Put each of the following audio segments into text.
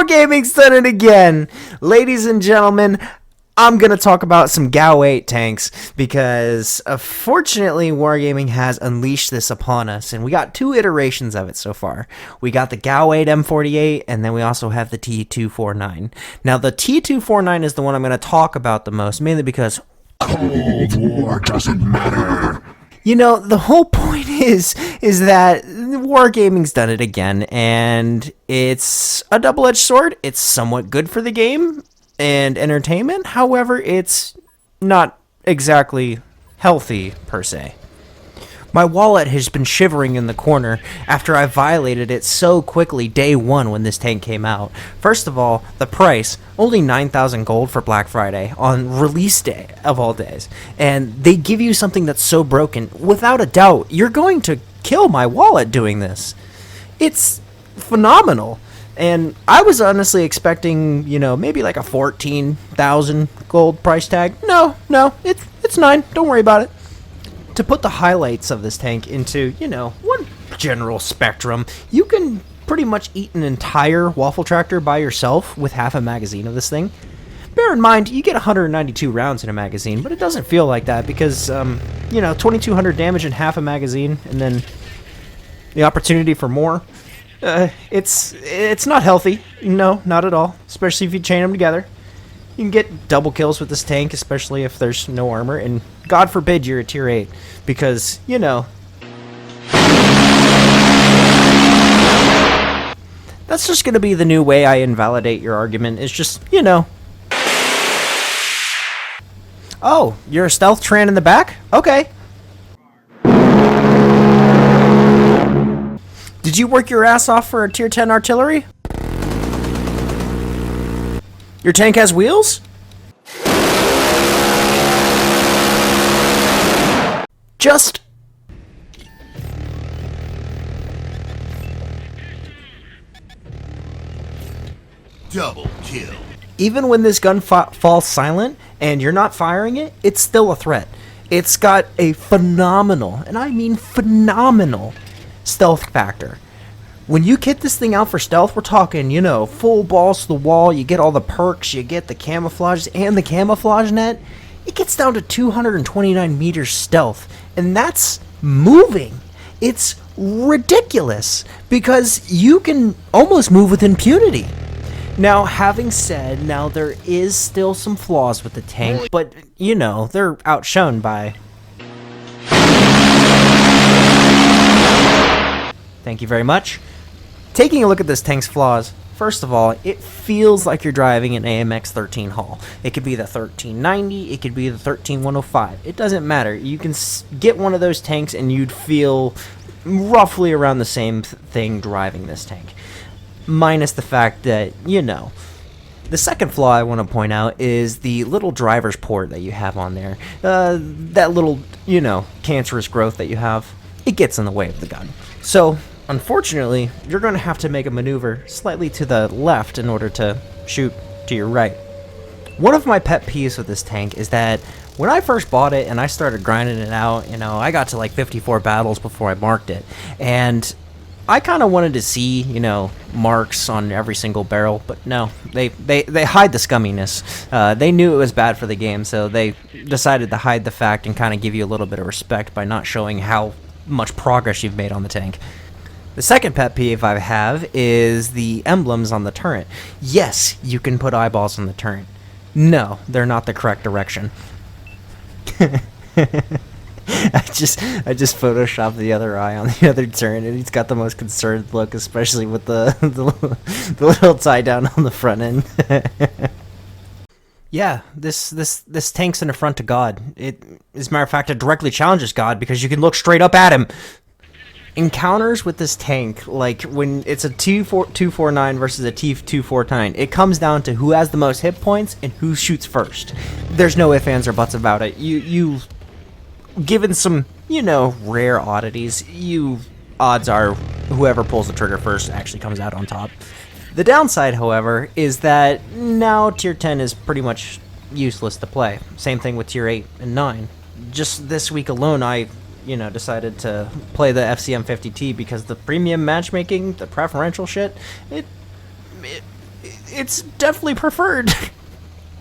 Wargaming's done it again! Ladies and gentlemen, I'm going to talk about some GAU 8 tanks because, fortunately, Wargaming has unleashed this upon us, and we got two iterations of it so far. We got the GAU 8 M48, and then we also have the T249. Now, the T249 is the one I'm going to talk about the most, mainly because Cold War doesn't matter. you know, the whole point is that Wargaming's done it again, and it's a double-edged sword. It's somewhat good for the game and entertainment. However, it's not exactly healthy, per se. My wallet has been shivering in the corner after I violated it so quickly day one when this tank came out. First of all, the price, only 9,000 gold for Black Friday on release day of all days. And they give you something that's so broken. Without a doubt, you're going to kill my wallet doing this. It's phenomenal. And I was honestly expecting, you know, maybe like a 14,000 gold price tag. No, it's 9. Don't worry about it. To put the highlights of this tank into, you know, one general spectrum, you can pretty much eat an entire waffle tractor by yourself with half a magazine of this thing. Bear in mind, you get 192 rounds in a magazine, but it doesn't feel like that because, you know, 2,200 damage in half a magazine, and then the opportunity for more. It's not healthy. No, not at all, especially if you chain them together. You can get double kills with this tank, especially if there's no armor, and God forbid you're a tier 8, because, you know, that's just going to be the new way I invalidate your argument, is just, you know. Oh, you're a stealth Tran in the back? Okay. Did you work your ass off for a tier 10 artillery? Your tank has wheels? Just... Double kill. Even when this gun falls silent and you're not firing it, it's still a threat. It's got a phenomenal, and I mean phenomenal, stealth factor. When you kit this thing out for stealth, we're talking, you know, full balls to the wall, you get all the perks, you get the camouflages and the camouflage net. It gets down to 229 meters stealth, and that's moving. It's ridiculous, because you can almost move with impunity. Now, having said, now there is still some flaws with the tank, but, you know, they're outshone by... Thank you very much. Taking a look at this tank's flaws, first of all, it feels like you're driving an AMX 13 hull. It could be the 1390, it could be the 13105. It doesn't matter. You can get one of those tanks and you'd feel roughly around the same thing driving this tank. Minus the fact that, you know, the second flaw I want to point out is the little driver's port that you have on there. That little, you know, cancerous growth that you have, it gets in the way of the gun. So, unfortunately, you're going to have to make a maneuver slightly to the left in order to shoot to your right. One of my pet peeves with this tank is that when I first bought it and I started grinding it out, you know, I got to like 54 battles before I marked it. And I kind of wanted to see, you know, marks on every single barrel, but no, they hide the scumminess. They knew it was bad for the game, so they decided to hide the fact and kind of give you a little bit of respect by not showing how much progress you've made on the tank. The second pet peeve I have is the emblems on the turret. Yes, you can put eyeballs on the turret. No, they're not the correct direction. I just photoshopped the other eye on the other turret, and he's got the most concerned look, especially with the little tie down on the front end. Yeah, this tank's an affront to God. It, as a matter of fact, it directly challenges God because you can look straight up at him. Encounters with this tank, like when it's a T249 versus a T249, it comes down to who has the most hit points and who shoots first. There's no ifs, ands, or buts about it. You given some, you know, rare oddities, odds are whoever pulls the trigger first actually comes out on top. The downside, however, is that now tier 10 is pretty much useless to play. Same thing with tier 8 and 9. Just this week alone, I, you know, decided to play the FCM 50T because the premium matchmaking, the preferential shit, it's definitely preferred.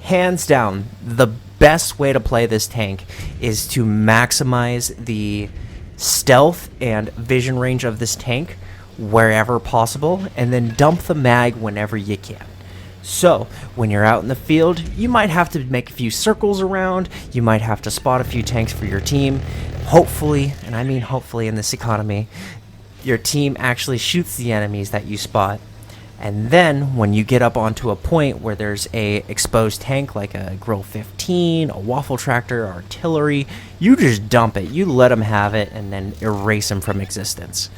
Hands down, the best way to play this tank is to maximize the stealth and vision range of this tank wherever possible, and then dump the mag whenever you can. So, when you're out in the field, you might have to make a few circles around, you might have to spot a few tanks for your team. Hopefully, and I mean hopefully in this economy, your team actually shoots the enemies that you spot. And then, when you get up onto a point where there's a exposed tank like a Grill 15, a Waffle Tractor, artillery, you just dump it, you let them have it, and then erase them from existence.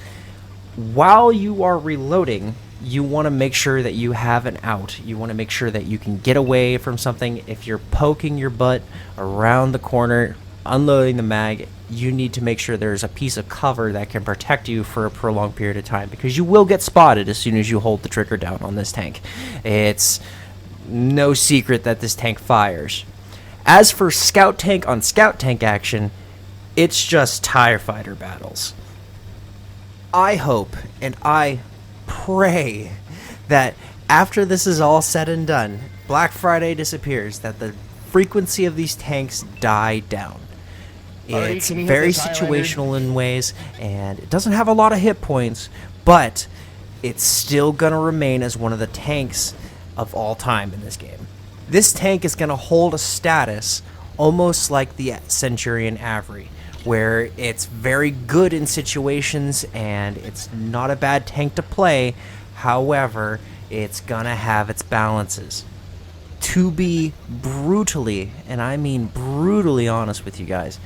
While you are reloading, you want to make sure that you have an out. You want to make sure that you can get away from something. If you're poking your butt around the corner, unloading the mag, you need to make sure there's a piece of cover that can protect you for a prolonged period of time, because you will get spotted as soon as you hold the trigger down on this tank. It's no secret that this tank fires. As for scout tank on scout tank action, it's just TIE fighter battles. I hope and I pray that after this is all said and done, Black Friday disappears, that the frequency of these tanks die down. It's very situational in ways, and it doesn't have a lot of hit points, but it's still going to remain as one of the tanks of all time in this game. This tank is going to hold a status almost like the Centurion Avery, where it's very good in situations and it's not a bad tank to play. However, it's gonna have its balances. To be brutally, and I mean brutally honest with you guys,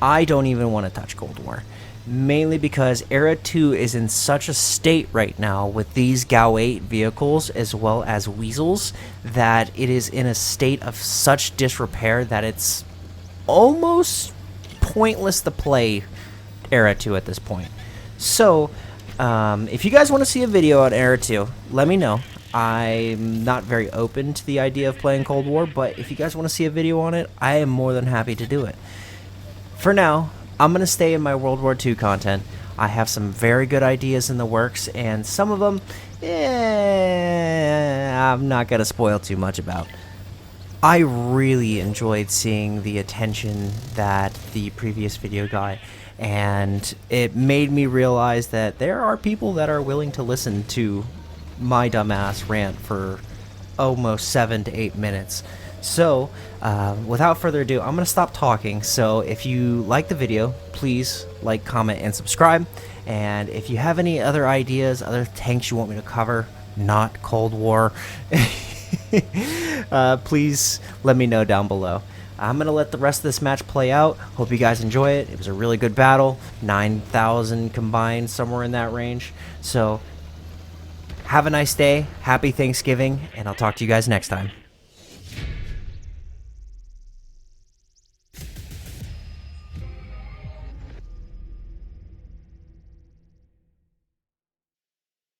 I don't even want to touch Cold War. Mainly because Era 2 is in such a state right now with these GAU 8 vehicles as well as Weasels that it is in a state of such disrepair that it's almost pointless to play Era 2 at this point. So, if you guys want to see a video on Era 2, let me know. I'm not very open to the idea of playing Cold War, but if you guys want to see a video on it, I am more than happy to do it. For now, I'm going to stay in my World War II content. I have some very good ideas in the works, and some of them, I'm not going to spoil too much about. I really enjoyed seeing the attention that the previous video got, and it made me realize that there are people that are willing to listen to my dumbass rant for almost 7 to 8 minutes. So, without further ado, I'm going to stop talking. So, if you like the video, please like, comment, and subscribe. And if you have any other ideas, other tanks you want me to cover, not Cold War, please let me know down below. I'm going to let the rest of this match play out. Hope you guys enjoy it. It was a really good battle. 9,000 combined, somewhere in that range. So, have a nice day. Happy Thanksgiving. And I'll talk to you guys next time.